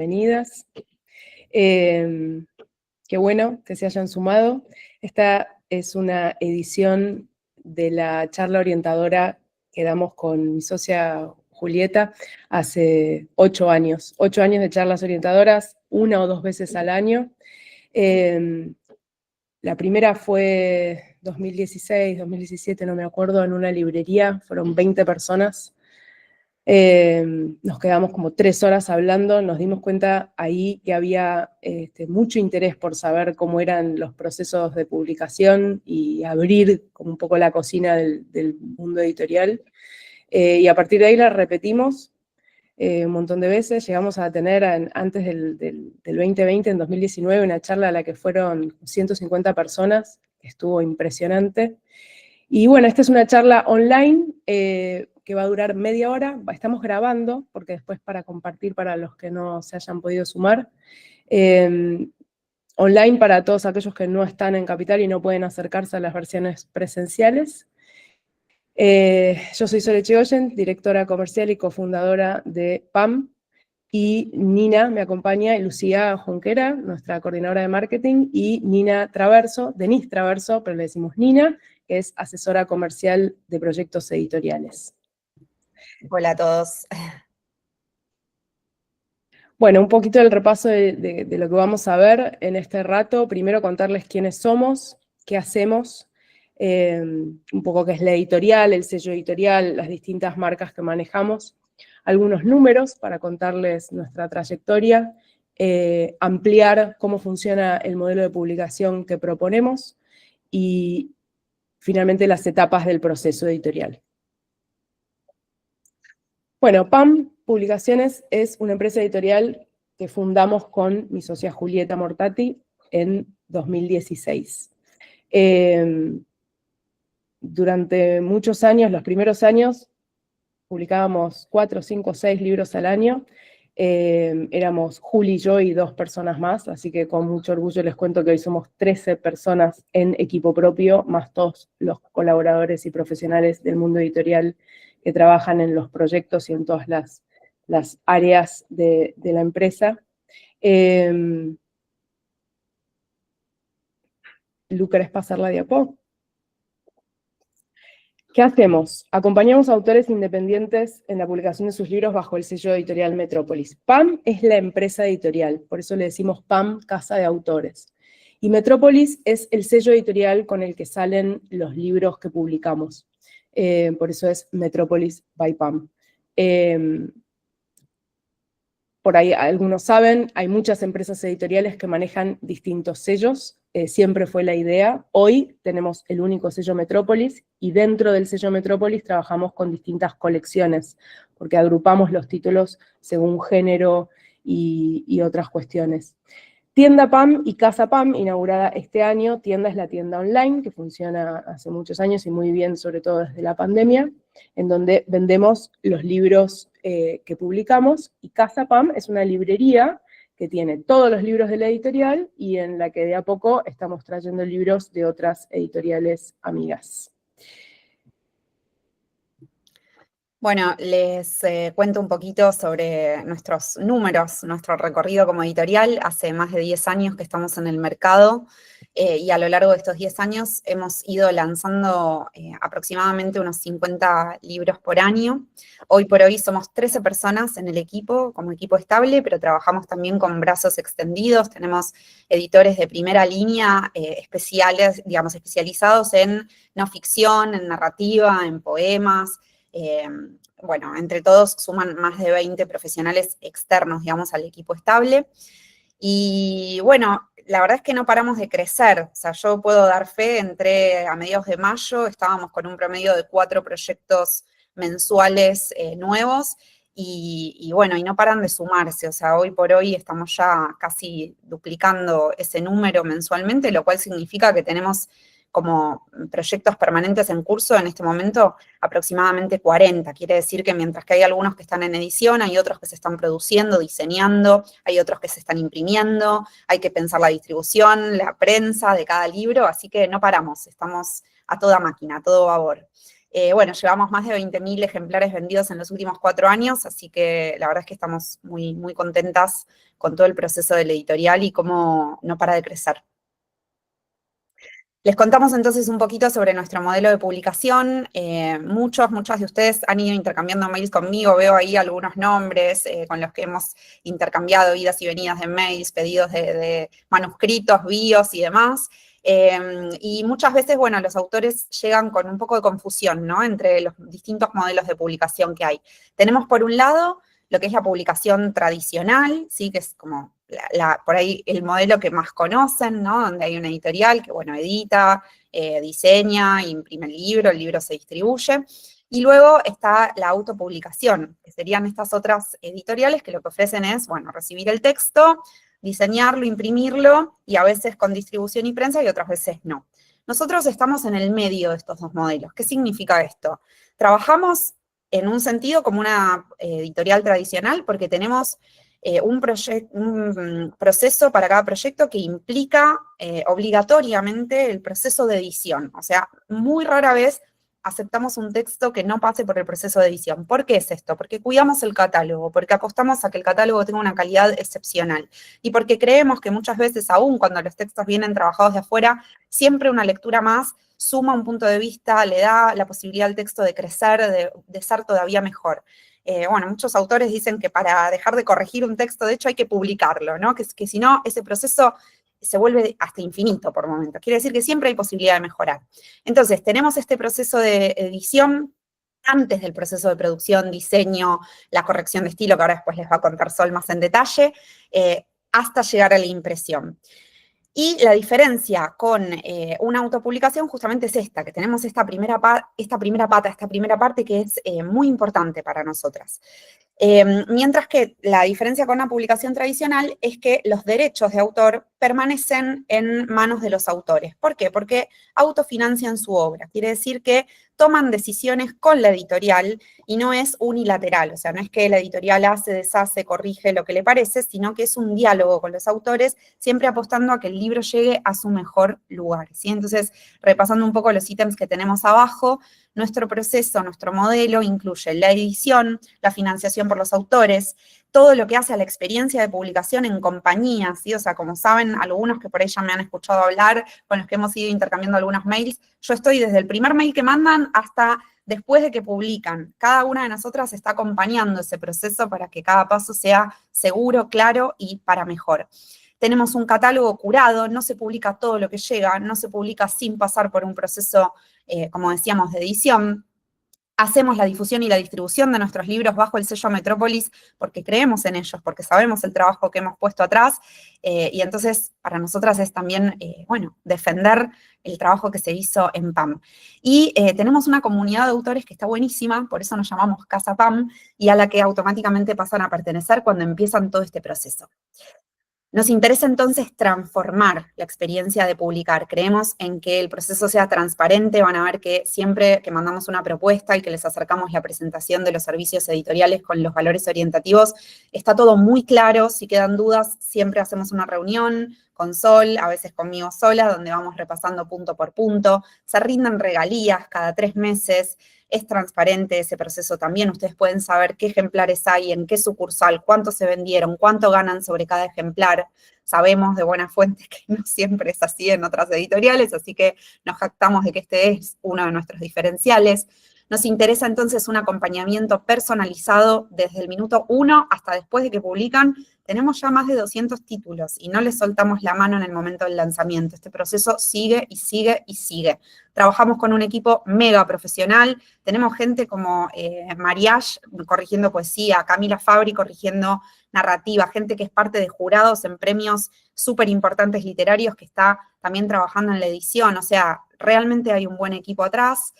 Bienvenidas. Qué bueno que se hayan sumado. Esta es una edición de la charla orientadora que damos con mi socia Julieta hace 8 años. 8 años de charlas orientadoras, 1 o 2 veces al año. La primera fue 2016, 2017, no me acuerdo, en una librería, fueron 20 personas. Nos quedamos como 3 horas hablando, nos dimos cuenta ahí que había mucho interés por saber cómo eran los procesos de publicación y abrir como un poco la cocina del mundo editorial. Y a partir de ahí la repetimos un montón de veces. Llegamos a tener antes del 2020, en 2019, una charla a la que fueron 150 personas, que estuvo impresionante. Y bueno, esta es una charla online que va a durar media hora. Estamos grabando, porque después para compartir para los que no se hayan podido sumar. Online para todos aquellos que no están en Capital y no pueden acercarse a las versiones presenciales. Yo soy Sole Chegoyen, directora comercial y cofundadora de PAM. Y Nina me acompaña, y Lucía Junquera, nuestra coordinadora de marketing, y Nina Traverso, Denise Traverso, pero le decimos Nina, que es asesora comercial de proyectos editoriales. Hola a todos. Bueno, un poquito del repaso de lo que vamos a ver en este rato. Primero contarles quiénes somos, qué hacemos, un poco qué es la editorial, el sello editorial, las distintas marcas que manejamos, algunos números para contarles nuestra trayectoria, ampliar cómo funciona el modelo de publicación que proponemos y finalmente las etapas del proceso editorial. Bueno, PAM Publicaciones es una empresa editorial que fundamos con mi socia Julieta Mortati en 2016. Durante muchos años, los primeros años, publicábamos 4, 5, 6 libros al año. Éramos Juli, yo y 2 personas más, así que con mucho orgullo les cuento que hoy somos 13 personas en equipo propio, más todos los colaboradores y profesionales del mundo editorial que trabajan en los proyectos y en todas las áreas de la empresa. Lu, ¿querés pasar la diapo? ¿Qué hacemos? Acompañamos a autores independientes en la publicación de sus libros bajo el sello editorial Metrópolis. PAM es la empresa editorial, por eso le decimos PAM, Casa de Autores. Y Metrópolis es el sello editorial con el que salen los libros que publicamos. Por eso es Metrópolis by PAM. Por ahí algunos saben, hay muchas empresas editoriales que manejan distintos sellos, siempre fue la idea. Hoy tenemos el único sello Metrópolis, y dentro del sello Metrópolis trabajamos con distintas colecciones, porque agrupamos los títulos según género y otras cuestiones. Tienda PAM y Casa PAM, inaugurada este año. Tienda es la tienda online, que funciona hace muchos años y muy bien, sobre todo desde la pandemia, en donde vendemos los libros que publicamos, y Casa PAM es una librería que tiene todos los libros de la editorial y en la que de a poco estamos trayendo libros de otras editoriales amigas. Bueno, les cuento un poquito sobre nuestros números, nuestro recorrido como editorial. Hace más de 10 años que estamos en el mercado y a lo largo de estos 10 años hemos ido lanzando aproximadamente unos 50 libros por año. Hoy por hoy somos 13 personas en el equipo, como equipo estable, pero trabajamos también con brazos extendidos. Tenemos editores de primera línea especiales, digamos, especializados en no ficción, en narrativa, en poemas. Bueno, entre todos suman más de 20 profesionales externos, digamos, al equipo estable. Y bueno, la verdad es que no paramos de crecer. O sea, yo puedo dar fe, entré a mediados de mayo, estábamos con un promedio de 4 proyectos mensuales nuevos, y bueno, y no paran de sumarse. O sea, hoy por hoy estamos ya casi duplicando ese número mensualmente, lo cual significa que tenemos como proyectos permanentes en curso en este momento aproximadamente 40. Quiere decir que mientras que hay algunos que están en edición, hay otros que se están produciendo, diseñando, hay otros que se están imprimiendo, hay que pensar la distribución, la prensa de cada libro, así que no paramos, estamos a toda máquina, a todo vapor. Bueno, llevamos más de 20.000 ejemplares vendidos en los últimos 4 años, así que la verdad es que estamos muy, muy contentas con todo el proceso del editorial y cómo no para de crecer. Les contamos entonces un poquito sobre nuestro modelo de publicación. Muchas de ustedes han ido intercambiando mails conmigo, veo ahí algunos nombres con los que hemos intercambiado idas y venidas de mails, pedidos de manuscritos, bios y demás. Y muchas veces, bueno, los autores llegan con un poco de confusión, ¿no? Entre los distintos modelos de publicación que hay. Tenemos por un lado lo que es la publicación tradicional, ¿sí? Que es como por ahí el modelo que más conocen, ¿no? Donde hay una editorial que, bueno, edita, diseña, imprime el libro se distribuye. Y luego está la autopublicación, que serían estas otras editoriales que lo que ofrecen es, bueno, recibir el texto, diseñarlo, imprimirlo, y a veces con distribución y prensa y otras veces no. Nosotros estamos en el medio de estos dos modelos. ¿Qué significa esto? Trabajamos en un sentido como una editorial tradicional porque tenemos un proceso para cada proyecto que implica obligatoriamente el proceso de edición. O sea, muy rara vez aceptamos un texto que no pase por el proceso de edición. ¿Por qué es esto? Porque cuidamos el catálogo, porque apostamos a que el catálogo tenga una calidad excepcional y porque creemos que muchas veces, aún cuando los textos vienen trabajados de afuera, siempre una lectura más suma un punto de vista, le da la posibilidad al texto de crecer, de ser todavía mejor. Bueno, muchos autores dicen que para dejar de corregir un texto, de hecho, hay que publicarlo, ¿no? Que si no, ese proceso se vuelve hasta infinito por momentos. Quiere decir que siempre hay posibilidad de mejorar. Entonces, tenemos este proceso de edición antes del proceso de producción, diseño, la corrección de estilo, que ahora después les va a contar Sol más en detalle, hasta llegar a la impresión. Y la diferencia con una autopublicación justamente es esta, que tenemos esta primera parte que es muy importante para nosotras. Mientras que la diferencia con una publicación tradicional es que los derechos de autor permanecen en manos de los autores. ¿Por qué? Porque autofinancian su obra. Quiere decir que toman decisiones con la editorial y no es unilateral. O sea, no es que la editorial hace, deshace, corrige lo que le parece, sino que es un diálogo con los autores, siempre apostando a que el libro llegue a su mejor lugar, ¿sí? Entonces, repasando un poco los ítems que tenemos abajo, nuestro proceso, nuestro modelo incluye la edición, la financiación por los autores, todo lo que hace a la experiencia de publicación en compañía, ¿sí? O sea, como saben, algunos que por ahí ya me han escuchado hablar, con los que hemos ido intercambiando algunos mails, yo estoy desde el primer mail que mandan hasta después de que publican. Cada una de nosotras está acompañando ese proceso para que cada paso sea seguro, claro y para mejor. Tenemos un catálogo curado, no se publica todo lo que llega, no se publica sin pasar por un proceso, como decíamos, de edición. Hacemos la difusión y la distribución de nuestros libros bajo el sello Metrópolis porque creemos en ellos, porque sabemos el trabajo que hemos puesto atrás, y entonces para nosotras es también, bueno, defender el trabajo que se hizo en PAM. Y tenemos una comunidad de autores que está buenísima, por eso nos llamamos Casa PAM, y a la que automáticamente pasan a pertenecer cuando empiezan todo este proceso. Nos interesa entonces transformar la experiencia de publicar. Creemos en que el proceso sea transparente, van a ver que siempre que mandamos una propuesta y que les acercamos la presentación de los servicios editoriales con los valores orientativos, está todo muy claro. Si quedan dudas, siempre hacemos una reunión con Sol, a veces conmigo sola, donde vamos repasando punto por punto. Se rinden regalías cada 3 meses. Es transparente ese proceso también. Ustedes pueden saber qué ejemplares hay, en qué sucursal, cuánto se vendieron, cuánto ganan sobre cada ejemplar. Sabemos de buena fuente que no siempre es así en otras editoriales, así que nos jactamos de que este es uno de nuestros diferenciales. Nos interesa entonces un acompañamiento personalizado desde el minuto 1 hasta después de que publican. Tenemos ya más de 200 títulos y no les soltamos la mano en el momento del lanzamiento. Este proceso sigue y sigue y sigue. Trabajamos con un equipo mega profesional. Tenemos gente como Mariage corrigiendo poesía, Camila Fabri corrigiendo narrativa, gente que es parte de jurados en premios súper importantes literarios que está también trabajando en la edición. O sea, realmente hay un buen equipo atrás.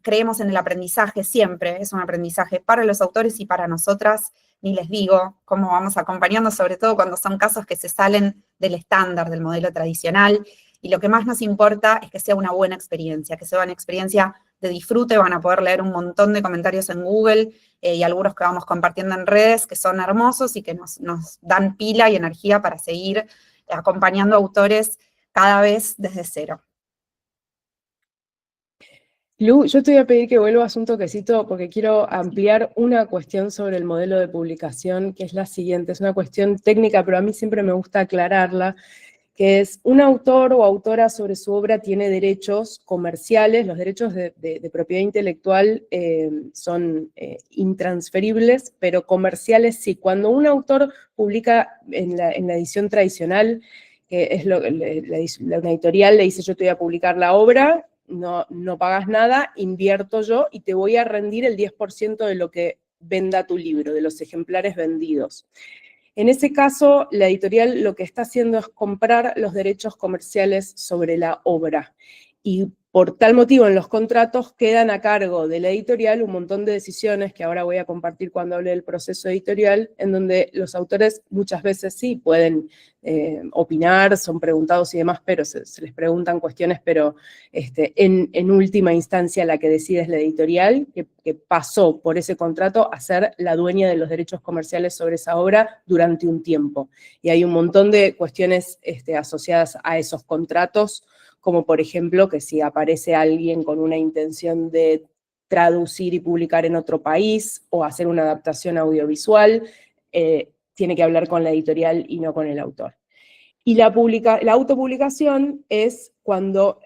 Creemos en el aprendizaje siempre, es un aprendizaje para los autores y para nosotras, ni les digo cómo vamos acompañando, sobre todo cuando son casos que se salen del estándar, del modelo tradicional, y lo que más nos importa es que sea una buena experiencia, que sea una experiencia de disfrute. Van a poder leer un montón de comentarios en Google y algunos que vamos compartiendo en redes que son hermosos y que nos dan pila y energía para seguir acompañando a autores cada vez desde cero. Lu, yo te voy a pedir que vuelvas un toquecito porque quiero ampliar una cuestión sobre el modelo de publicación, que es la siguiente. Es una cuestión técnica, pero a mí siempre me gusta aclararla, que es un autor o autora sobre su obra tiene derechos comerciales, los derechos de propiedad intelectual son intransferibles, pero comerciales sí. Cuando un autor publica en la edición tradicional, que es una editorial le dice yo te voy a publicar la obra, no pagas nada, invierto yo y te voy a rendir el 10% de lo que venda tu libro, de los ejemplares vendidos. En ese caso, la editorial lo que está haciendo es comprar los derechos comerciales sobre la obra. Y por tal motivo, en los contratos quedan a cargo de la editorial un montón de decisiones que ahora voy a compartir cuando hable del proceso editorial, en donde los autores muchas veces sí pueden opinar, son preguntados y demás, pero se les preguntan cuestiones, pero en última instancia la que decide es la editorial, que pasó por ese contrato a ser la dueña de los derechos comerciales sobre esa obra durante un tiempo. Y hay un montón de cuestiones asociadas a esos contratos, como por ejemplo que si aparece alguien con una intención de traducir y publicar en otro país o hacer una adaptación audiovisual, tiene que hablar con la editorial y no con el autor. Y la autopublicación es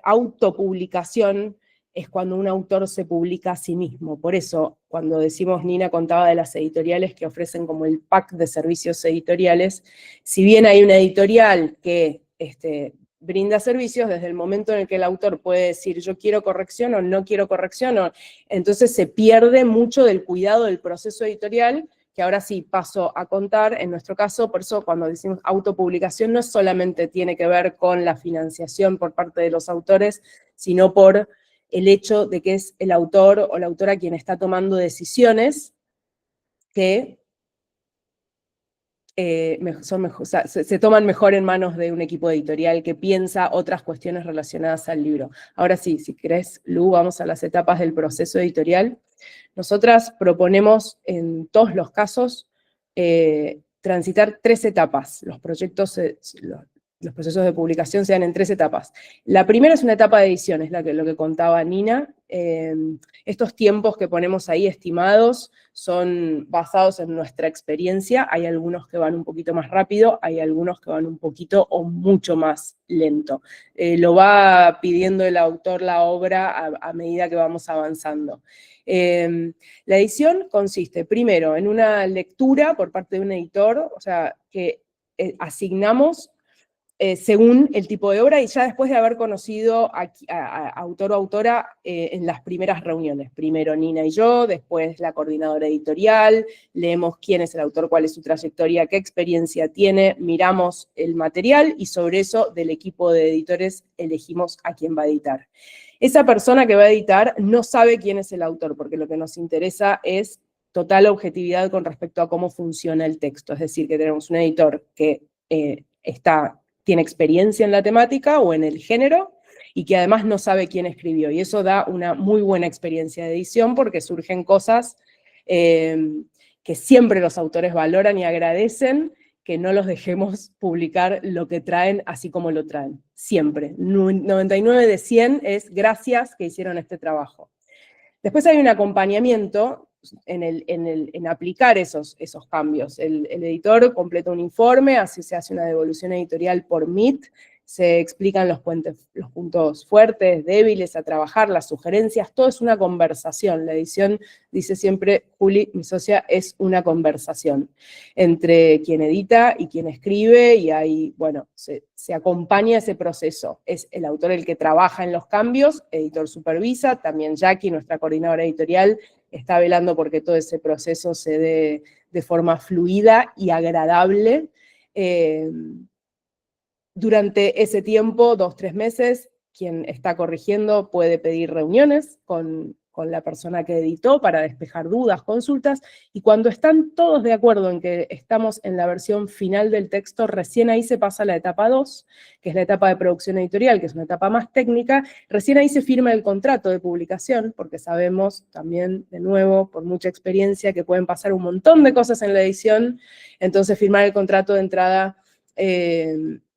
autopublicación es cuando un autor se publica a sí mismo. Por eso, cuando decimos, Nina contaba de las editoriales que ofrecen como el pack de servicios editoriales, si bien hay una editorial que brinda servicios, desde el momento en el que el autor puede decir yo quiero corrección o no quiero corrección, entonces se pierde mucho del cuidado del proceso editorial, que ahora sí paso a contar. En nuestro caso, por eso cuando decimos autopublicación no solamente tiene que ver con la financiación por parte de los autores, sino por el hecho de que es el autor o la autora quien está tomando decisiones que se toman mejor en manos de un equipo editorial que piensa otras cuestiones relacionadas al libro. Ahora sí, si querés, Lu, vamos a las etapas del proceso editorial. Nosotras proponemos en todos los casos transitar 3 etapas. Los procesos de publicación se dan en 3 etapas. La primera es una etapa de edición, es lo que contaba Nina. Estos tiempos que ponemos ahí estimados son basados en nuestra experiencia. Hay algunos que van un poquito más rápido, hay algunos que van un poquito o mucho más lento. Lo va pidiendo el autor la obra a medida que vamos avanzando. La edición consiste primero en una lectura por parte de un editor, o sea, que asignamos según el tipo de obra y ya después de haber conocido a autor o autora en las primeras reuniones. Primero Nina y yo, después la coordinadora editorial, leemos quién es el autor, cuál es su trayectoria, qué experiencia tiene, miramos el material y sobre eso del equipo de editores elegimos a quién va a editar. Esa persona que va a editar no sabe quién es el autor, porque lo que nos interesa es total objetividad con respecto a cómo funciona el texto. Es decir, que tenemos un editor que tiene experiencia en la temática o en el género, y que además no sabe quién escribió. Y eso da una muy buena experiencia de edición porque surgen cosas que siempre los autores valoran y agradecen, que no los dejemos publicar lo que traen así como lo traen. Siempre. 99 de 100 es gracias que hicieron este trabajo. Después hay un acompañamiento en aplicar esos cambios. El editor completa un informe, así se hace una devolución editorial por Meet, se explican los puntos fuertes, débiles a trabajar, las sugerencias, todo es una conversación. La edición, dice siempre Juli, mi socia, es una conversación entre quien edita y quien escribe, y ahí, bueno, se acompaña ese proceso. Es el autor el que trabaja en los cambios, editor supervisa, también Jackie, nuestra coordinadora editorial, está velando porque todo ese proceso se dé de forma fluida y agradable. Durante ese tiempo, 2 o 3 meses, quien está corrigiendo puede pedir reuniones con la persona que editó para despejar dudas, consultas, y cuando están todos de acuerdo en que estamos en la versión final del texto, recién ahí se pasa a la etapa 2, que es la etapa de producción editorial, que es una etapa más técnica, recién ahí se firma el contrato de publicación, porque sabemos también, de nuevo, por mucha experiencia, que pueden pasar un montón de cosas en la edición, entonces firmar el contrato de entrada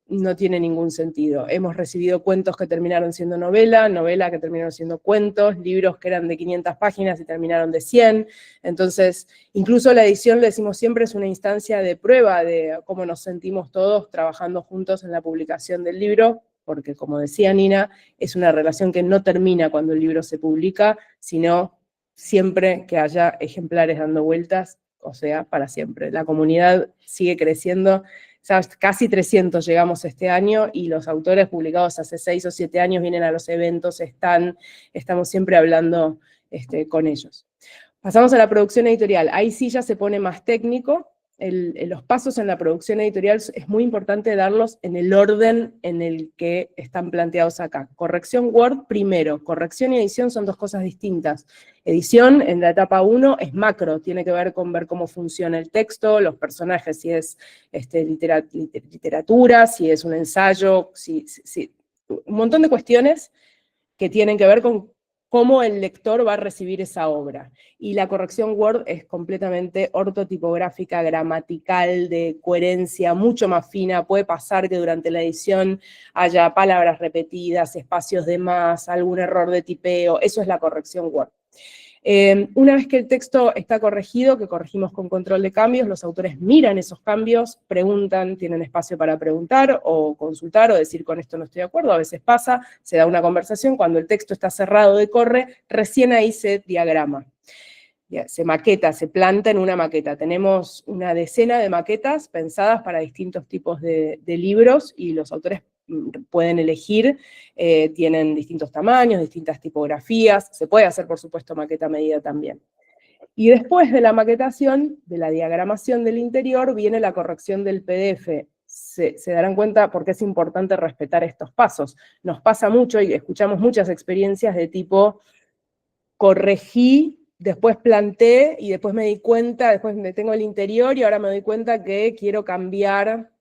no tiene ningún sentido. Hemos recibido cuentos que terminaron siendo novela, novela que terminaron siendo cuentos, libros que eran de 500 páginas y terminaron de 100. Entonces, incluso la edición, le decimos siempre, es una instancia de prueba de cómo nos sentimos todos trabajando juntos en la publicación del libro, porque como decía Nina, es una relación que no termina cuando el libro se publica, sino siempre que haya ejemplares dando vueltas, o sea, para siempre. La comunidad sigue creciendo, casi 300 llegamos este año, y los autores publicados hace 6 o 7 años vienen a los eventos, estamos siempre hablando con ellos. Pasamos a la producción editorial. Ahí sí ya se pone más técnico. Los pasos en la producción editorial es muy importante darlos en el orden en el que están planteados acá. Corrección Word primero. Corrección y edición son dos cosas distintas. Edición, en la etapa 1, es macro, tiene que ver con ver cómo funciona el texto, los personajes, si es literatura, si es un ensayo, un montón de cuestiones que tienen que ver con cómo el lector va a recibir esa obra. Y la corrección Word es completamente ortotipográfica, gramatical, de coherencia, mucho más fina. Puede pasar que durante la edición haya palabras repetidas, espacios de más, algún error de tipeo. Eso es la corrección Word. Una vez que el texto está corregido, que corregimos con control de cambios, los autores miran esos cambios, preguntan, tienen espacio para preguntar o consultar o decir con esto no estoy de acuerdo, a veces pasa, se da una conversación, cuando el texto está cerrado de corre, recién ahí se diagrama. Se maqueta, se planta en una maqueta. Tenemos una decena de maquetas pensadas para distintos tipos de libros, y los autores pueden elegir, tienen distintos tamaños, distintas tipografías, se puede hacer, por supuesto, maqueta a medida también. Y después de la maquetación, de la diagramación del interior, viene la corrección del PDF. Se darán cuenta por qué es importante respetar estos pasos. Nos pasa mucho, y escuchamos muchas experiencias de tipo, corregí, después planté, y después me di cuenta, después me tengo el interior, y ahora me doy cuenta que quiero cambiar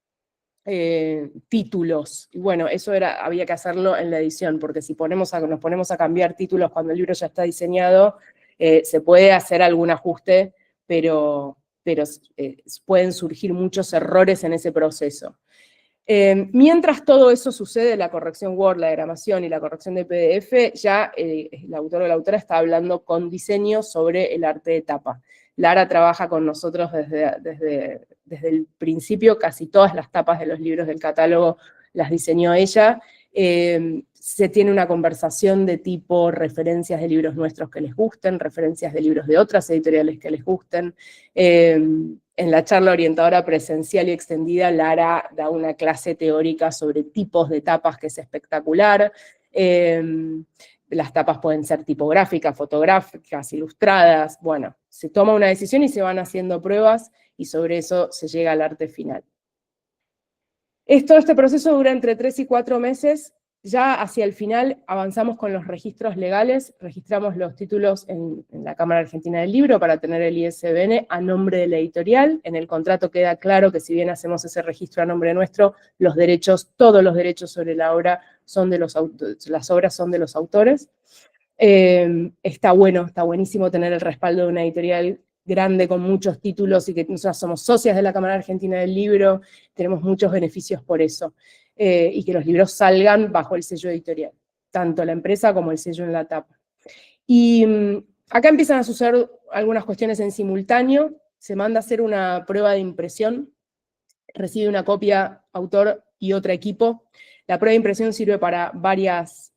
títulos. Y bueno, eso había que hacerlo en la edición, porque si nos ponemos a cambiar títulos cuando el libro ya está diseñado, se puede hacer algún ajuste, pero pueden surgir muchos errores en ese proceso. Mientras todo eso sucede, la corrección Word, la diagramación y la corrección de PDF, ya el autor o la autora está hablando con diseño sobre el arte de tapa. Lara trabaja con nosotros desde el principio, casi todas las tapas de los libros del catálogo las diseñó ella. Se tiene una conversación de tipo referencias de libros nuestros que les gusten, referencias de libros de otras editoriales que les gusten. En la charla orientadora presencial y extendida, Lara da una clase teórica sobre tipos de tapas que es espectacular. Las tapas pueden ser tipográficas, fotográficas, ilustradas. Bueno, se toma una decisión y se van haciendo pruebas, y sobre eso se llega al arte final. Este proceso dura entre 3 y 4 meses. Ya hacia el final avanzamos con los registros legales, registramos los títulos en la Cámara Argentina del Libro para tener el ISBN a nombre de la editorial. En el contrato queda claro que si bien hacemos ese registro a nombre nuestro, los derechos, todos los derechos sobre la obra son de los autores, las obras son de los autores. Está buenísimo tener el respaldo de una editorial grande con muchos títulos, y que nosotros somos socias de la Cámara Argentina del Libro, tenemos muchos beneficios por eso. Y que los libros salgan bajo el sello editorial, tanto la empresa como el sello en la tapa. Y acá empiezan a suceder algunas cuestiones en simultáneo. Se manda a hacer una prueba de impresión, recibe una copia autor y otro equipo. La prueba de impresión sirve para varias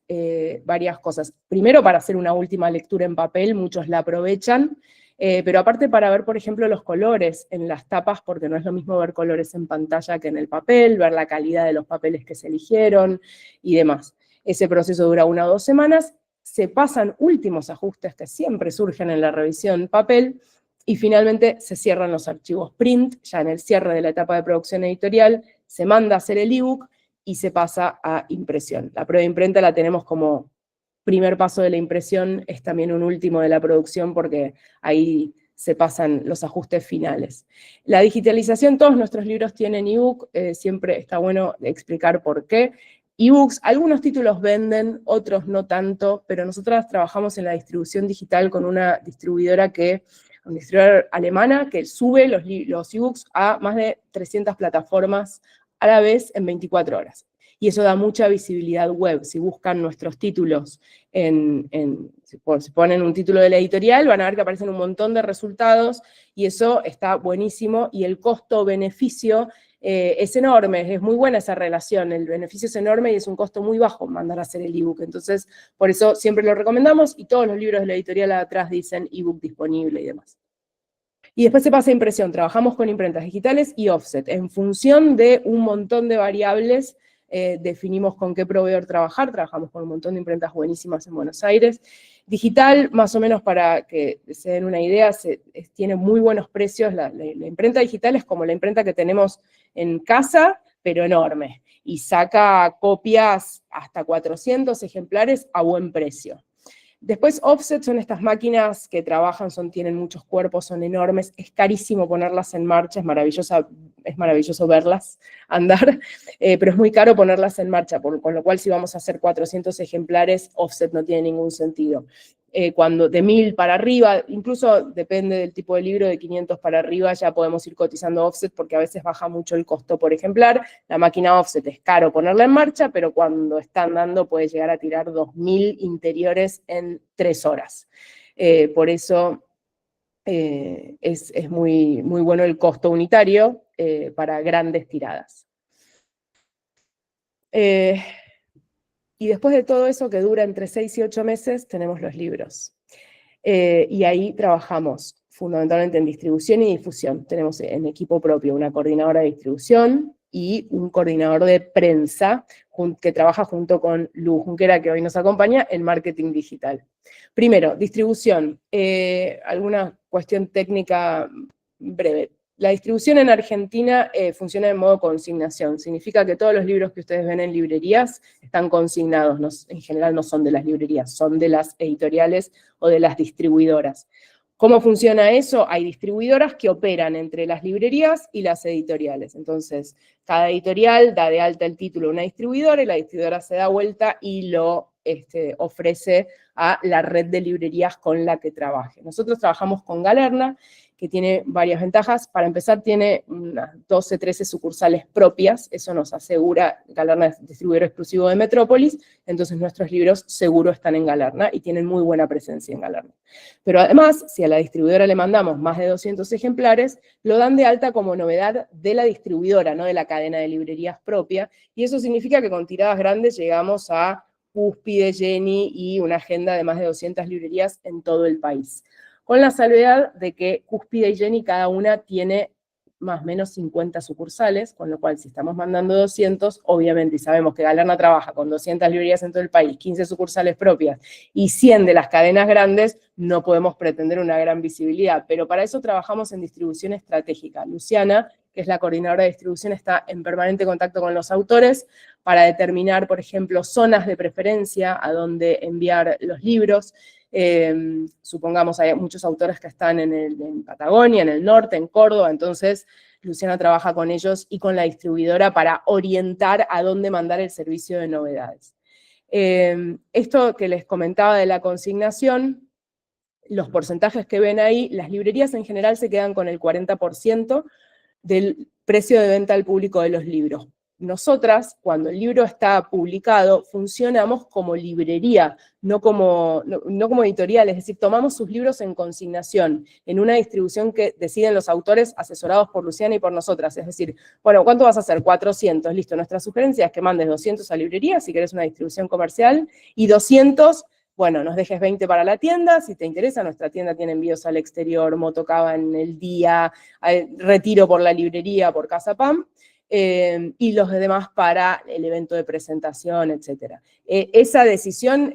cosas. Primero, para hacer una última lectura en papel, muchos la aprovechan, pero aparte para ver, por ejemplo, los colores en las tapas, porque no es lo mismo ver colores en pantalla que en el papel, ver la calidad de los papeles que se eligieron y demás. Ese proceso dura 1 o 2 semanas, se pasan últimos ajustes que siempre surgen en la revisión papel, y finalmente se cierran los archivos print, ya en el cierre de la etapa de producción editorial, se manda a hacer el ebook y se pasa a impresión. La prueba de imprenta la tenemos como primer paso de la impresión, es también un último de la producción, porque ahí se pasan los ajustes finales. La digitalización, todos nuestros libros tienen ebook, siempre está bueno explicar por qué. Ebooks, algunos títulos venden, otros no tanto, pero nosotras trabajamos en la distribución digital con una distribuidora alemana que sube los ebooks a más de 300 plataformas a la vez en 24 horas. Y eso da mucha visibilidad web. Si buscan nuestros títulos, si ponen un título de la editorial, van a ver que aparecen un montón de resultados, y eso está buenísimo, y el costo-beneficio es enorme, es muy buena esa relación, el beneficio es enorme y es un costo muy bajo mandar a hacer el ebook. Entonces, por eso siempre lo recomendamos, y todos los libros de la editorial atrás dicen ebook disponible y demás. Y después se pasa a impresión, trabajamos con imprentas digitales y offset. En función de un montón de variables, definimos con qué proveedor trabajar, trabajamos con un montón de imprentas buenísimas en Buenos Aires. Digital, más o menos para que se den una idea, tiene muy buenos precios. La imprenta digital es como la imprenta que tenemos en casa, pero enorme, y saca copias hasta 400 ejemplares a buen precio. Después offset son estas máquinas que trabajan, tienen muchos cuerpos, son enormes, es carísimo ponerlas en marcha, es maravilloso verlas andar, pero es muy caro ponerlas en marcha, con lo cual si vamos a hacer 400 ejemplares, offset no tiene ningún sentido. Cuando de 1000 para arriba, incluso depende del tipo de libro, de 500 para arriba ya podemos ir cotizando offset, porque a veces baja mucho el costo por ejemplar. La máquina offset es caro ponerla en marcha, pero cuando está andando puede llegar a tirar 2000 interiores en 3 horas. Por eso es muy, muy bueno el costo unitario para grandes tiradas. Y después de todo eso, que dura entre 6 y 8 meses, tenemos los libros. Y ahí trabajamos fundamentalmente en distribución y difusión. Tenemos en equipo propio una coordinadora de distribución y un coordinador de prensa que trabaja junto con Lu Junquera, que hoy nos acompaña, en marketing digital. Primero, distribución. Alguna cuestión técnica breve. La distribución en Argentina funciona de modo consignación. Significa que todos los libros que ustedes ven en librerías están consignados. En general no son de las librerías, son de las editoriales o de las distribuidoras. ¿Cómo funciona eso? Hay distribuidoras que operan entre las librerías y las editoriales. Entonces, cada editorial da de alta el título a una distribuidora, y la distribuidora se da vuelta y lo ofrece a la red de librerías con la que trabaje. Nosotros trabajamos con Galerna, que tiene varias ventajas. Para empezar, tiene unas 12, 13 sucursales propias. Eso nos asegura. Galerna es distribuidor exclusivo de Metrópolis, entonces nuestros libros seguro están en Galerna y tienen muy buena presencia en Galerna. Pero además, si a la distribuidora le mandamos más de 200 ejemplares, lo dan de alta como novedad de la distribuidora, no de la cadena de librerías propia, y eso significa que con tiradas grandes llegamos a Cúspide, Jenny y una agenda de más de 200 librerías en todo el país. Con la salvedad de que Cúspide y Jenny cada una tiene más o menos 50 sucursales, con lo cual si estamos mandando 200, obviamente, y sabemos que Galerna trabaja con 200 librerías en todo el país, 15 sucursales propias y 100 de las cadenas grandes, no podemos pretender una gran visibilidad, pero para eso trabajamos en distribución estratégica. Luciana, que es la coordinadora de distribución, está en permanente contacto con los autores para determinar, por ejemplo, zonas de preferencia a donde enviar los libros. Supongamos, hay muchos autores que están en Patagonia, en el norte, en Córdoba, entonces Luciana trabaja con ellos y con la distribuidora para orientar a dónde mandar el servicio de novedades. Esto que les comentaba de la consignación, los porcentajes que ven ahí, las librerías en general se quedan con el 40% del precio de venta al público de los libros. Nosotras, cuando el libro está publicado, funcionamos como librería, no como editorial, es decir, tomamos sus libros en consignación, en una distribución que deciden los autores asesorados por Luciana y por nosotras. Es decir, bueno, ¿cuánto vas a hacer? 400, listo. Nuestra sugerencia es que mandes 200 a librería, si querés una distribución comercial, y 200, bueno, nos dejes 20 para la tienda, si te interesa, nuestra tienda tiene envíos al exterior, motocava en el día, retiro por la librería, por Casa Pam, y los demás para el evento de presentación, etc. Esa decisión,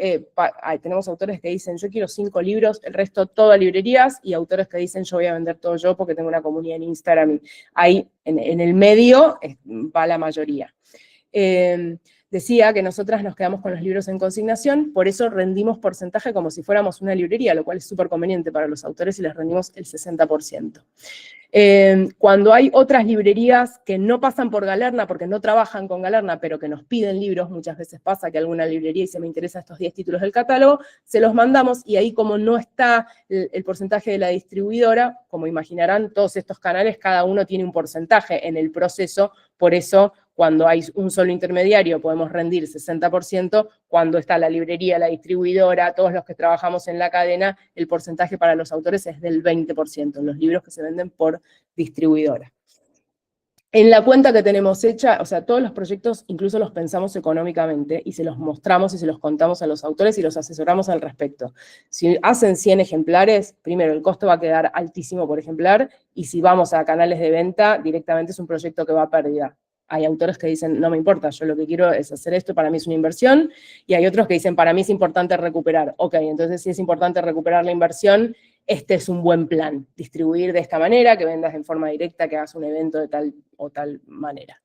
tenemos autores que dicen, yo quiero 5 libros, el resto todo a librerías, y autores que dicen, yo voy a vender todo yo porque tengo una comunidad en Instagram, y ahí en el medio va la mayoría. Decía que nosotras nos quedamos con los libros en consignación, por eso rendimos porcentaje como si fuéramos una librería, lo cual es súper conveniente para los autores, y les rendimos el 60%. Cuando hay otras librerías que no pasan por Galerna, porque no trabajan con Galerna, pero que nos piden libros, muchas veces pasa que alguna librería dice, me interesa estos 10 títulos del catálogo, se los mandamos, y ahí como no está el porcentaje de la distribuidora, como imaginarán, todos estos canales, cada uno tiene un porcentaje en el proceso, por eso cuando hay un solo intermediario podemos rendir 60%, cuando está la librería, la distribuidora, todos los que trabajamos en la cadena, el porcentaje para los autores es del 20%, en los libros que se venden por distribuidora. En la cuenta que tenemos hecha, o sea, todos los proyectos incluso los pensamos económicamente y se los mostramos y se los contamos a los autores y los asesoramos al respecto. Si hacen 100 ejemplares, primero, el costo va a quedar altísimo por ejemplar, y si vamos a canales de venta, directamente es un proyecto que va a pérdida. Hay autores que dicen, no me importa, yo lo que quiero es hacer esto, para mí es una inversión, y hay otros que dicen, para mí es importante recuperar. Ok, entonces si es importante recuperar la inversión, este es un buen plan, distribuir de esta manera, que vendas en forma directa, que hagas un evento de tal o tal manera.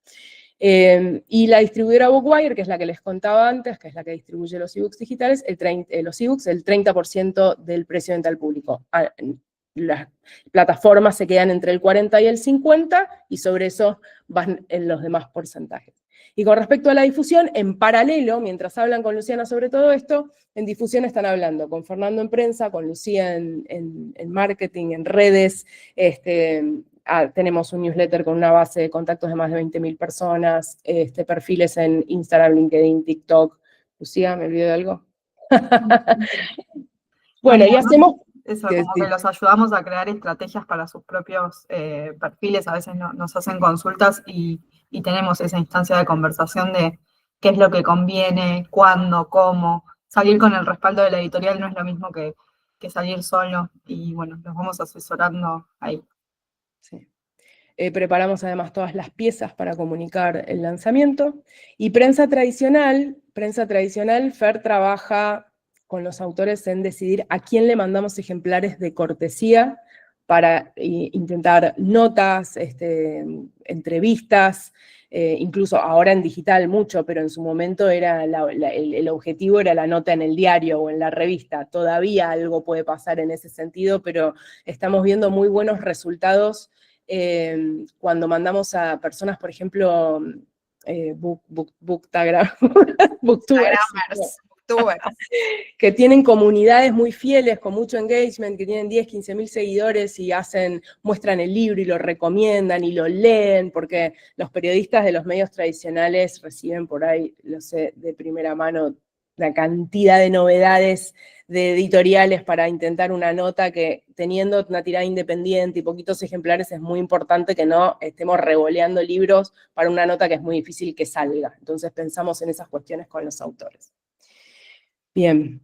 Y la distribuidora Bookwire, que es la que les contaba antes, que es la que distribuye los ebooks digitales, los ebooks, el 30% del precio de venta al público. Las plataformas se quedan entre el 40 y el 50, y sobre eso van en los demás porcentajes. Y con respecto a la difusión, en paralelo, mientras hablan con Luciana sobre todo esto, en difusión están hablando con Fernando en prensa, con Lucía en marketing, en redes. Tenemos un newsletter con una base de contactos de más de 20.000 personas, perfiles en Instagram, LinkedIn, TikTok. Lucía, ¿me olvidé de algo? Bueno, y hacemos... Eso, como que los ayudamos a crear estrategias para sus propios perfiles. A veces nos hacen consultas y tenemos esa instancia de conversación de qué es lo que conviene, cuándo, cómo. Salir con el respaldo de la editorial no es lo mismo que salir solo, y bueno, los vamos asesorando ahí. Sí. Preparamos además todas las piezas para comunicar el lanzamiento. Y prensa tradicional, Fer trabaja con los autores en decidir a quién le mandamos ejemplares de cortesía para intentar notas, entrevistas, incluso ahora en digital mucho, pero en su momento era el objetivo era la nota en el diario o en la revista. Todavía algo puede pasar en ese sentido, pero estamos viendo muy buenos resultados cuando mandamos a personas, por ejemplo, booktubers, que tienen comunidades muy fieles, con mucho engagement, que tienen 10, 15.000 seguidores y muestran el libro y lo recomiendan y lo leen, porque los periodistas de los medios tradicionales reciben por ahí, lo sé, de primera mano, la cantidad de novedades de editoriales para intentar una nota que, teniendo una tirada independiente y poquitos ejemplares, es muy importante que no estemos revoleando libros para una nota que es muy difícil que salga. Entonces pensamos en esas cuestiones con los autores. Bien,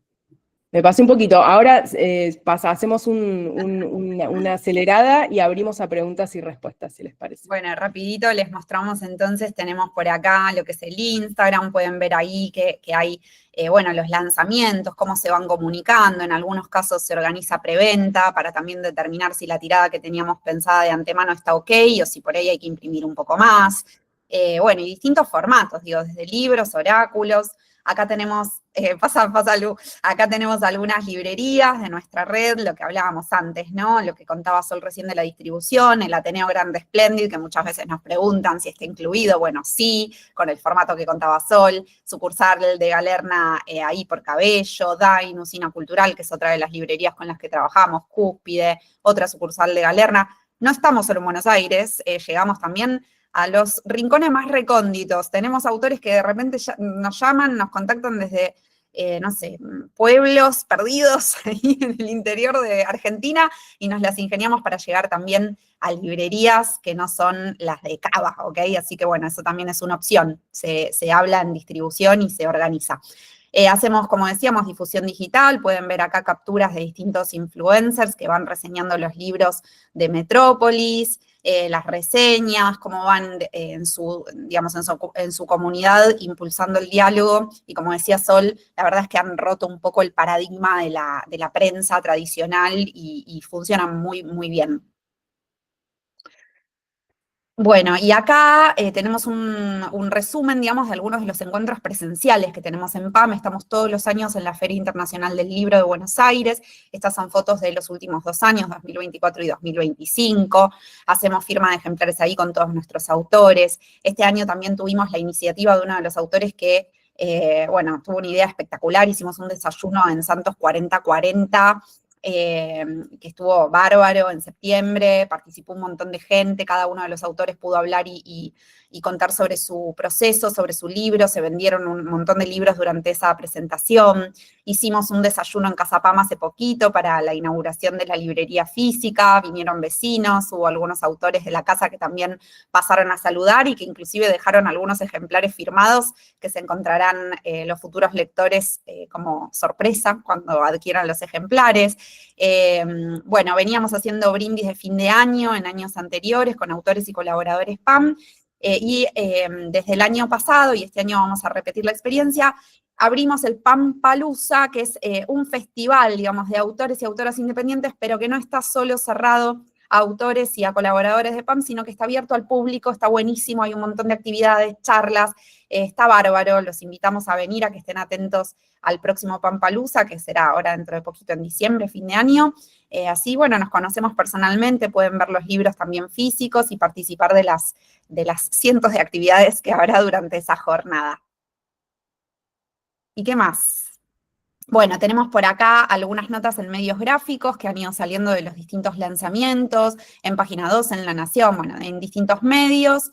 me pasé un poquito. Ahora hacemos una acelerada y abrimos a preguntas y respuestas, si les parece. Bueno, rapidito les mostramos entonces, tenemos por acá lo que es el Instagram, pueden ver ahí que hay, bueno, los lanzamientos, cómo se van comunicando, en algunos casos se organiza preventa para también determinar si la tirada que teníamos pensada de antemano está ok, o si por ahí hay que imprimir un poco más. Bueno, y distintos formatos, digo, desde libros, oráculos. Acá tenemos, pasa Lu, acá tenemos algunas librerías de nuestra red, lo que hablábamos antes, ¿no? Lo que contaba Sol recién de la distribución, el Ateneo Grande Splendid, que muchas veces nos preguntan si está incluido. Bueno, sí, con el formato que contaba Sol. Sucursal de Galerna ahí por Cabello, Dain, Usina Cultural, que es otra de las librerías con las que trabajamos, Cúspide, otra sucursal de Galerna. No estamos solo en Buenos Aires, llegamos también a los rincones más recónditos. Tenemos autores que de repente nos llaman, nos contactan desde, no sé, pueblos perdidos ahí en el interior de Argentina, y nos las ingeniamos para llegar también a librerías que no son las de Cava, ¿ok? Así que bueno, eso también es una opción. Se habla en distribución y se organiza. Hacemos, como decíamos, difusión digital. Pueden ver acá capturas de distintos influencers que van reseñando los libros de Metrópolis, las reseñas, cómo van en su comunidad impulsando el diálogo. Y como decía Sol, la verdad es que han roto un poco el paradigma de la prensa tradicional y funcionan muy, muy bien. Bueno, y acá tenemos un resumen, digamos, de algunos de los encuentros presenciales que tenemos en PAM. Estamos todos los años en la Feria Internacional del Libro de Buenos Aires. Estas son fotos de los últimos 2 años, 2024 y 2025. Hacemos firma de ejemplares ahí con todos nuestros autores. Este año también tuvimos la iniciativa de uno de los autores que, bueno, tuvo una idea espectacular. Hicimos un desayuno en Santos 4040, que estuvo bárbaro en septiembre, participó un montón de gente, cada uno de los autores pudo hablar y y contar sobre su proceso, sobre su libro. Se vendieron un montón de libros durante esa presentación. Hicimos un desayuno en Casa PAM hace poquito para la inauguración de la librería física, vinieron vecinos, hubo algunos autores de la casa que también pasaron a saludar y que inclusive dejaron algunos ejemplares firmados que se encontrarán los futuros lectores como sorpresa cuando adquieran los ejemplares. Bueno, veníamos haciendo brindis de fin de año en años anteriores con autores y colaboradores PAM, y desde el año pasado, y este año vamos a repetir la experiencia, abrimos el Pampalooza, que es un festival, digamos, de autores y autoras independientes, pero que no está solo cerrado a autores y a colaboradores de PAM, sino que está abierto al público, está buenísimo, hay un montón de actividades, charlas, está bárbaro, los invitamos a venir, a que estén atentos al próximo Pampalooza, que será ahora dentro de poquito en diciembre, fin de año. Así, bueno, nos conocemos personalmente, pueden ver los libros también físicos y participar de las cientos de actividades que habrá durante esa jornada. ¿Y qué más? Bueno, tenemos por acá algunas notas en medios gráficos que han ido saliendo de los distintos lanzamientos, en Página 2, en La Nación, bueno, en distintos medios,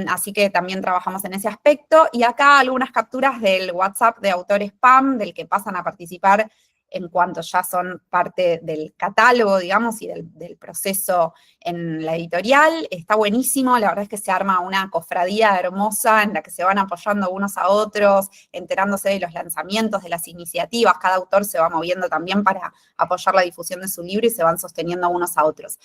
así que también trabajamos en ese aspecto. Y acá algunas capturas del WhatsApp de autores PAM, del que pasan a participar en cuanto ya son parte del catálogo, digamos, y del proceso en la editorial. Está buenísimo, la verdad es que se arma una cofradía hermosa en la que se van apoyando unos a otros, enterándose de los lanzamientos, de las iniciativas. Cada autor se va moviendo también para apoyar la difusión de su libro y se van sosteniendo unos a otros.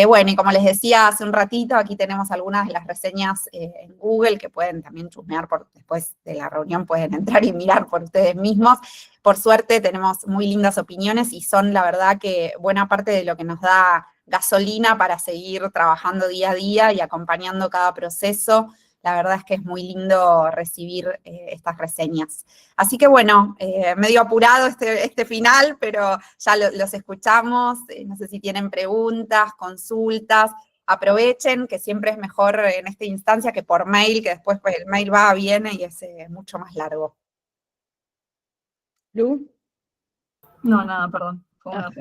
Bueno, y como les decía hace un ratito, aquí tenemos algunas de las reseñas en Google que pueden también chusmear después de la reunión, pueden entrar y mirar por ustedes mismos. Por suerte tenemos muy lindas opiniones y son la verdad que buena parte de lo que nos da gasolina para seguir trabajando día a día y acompañando cada proceso. La verdad es que es muy lindo recibir estas reseñas. Así que bueno, medio apurado este final, pero ya los escuchamos. No sé si tienen preguntas, consultas. Aprovechen, que siempre es mejor en esta instancia que por mail, que después pues, el mail va, viene y es mucho más largo. ¿Lu? No, nada, perdón. Fue una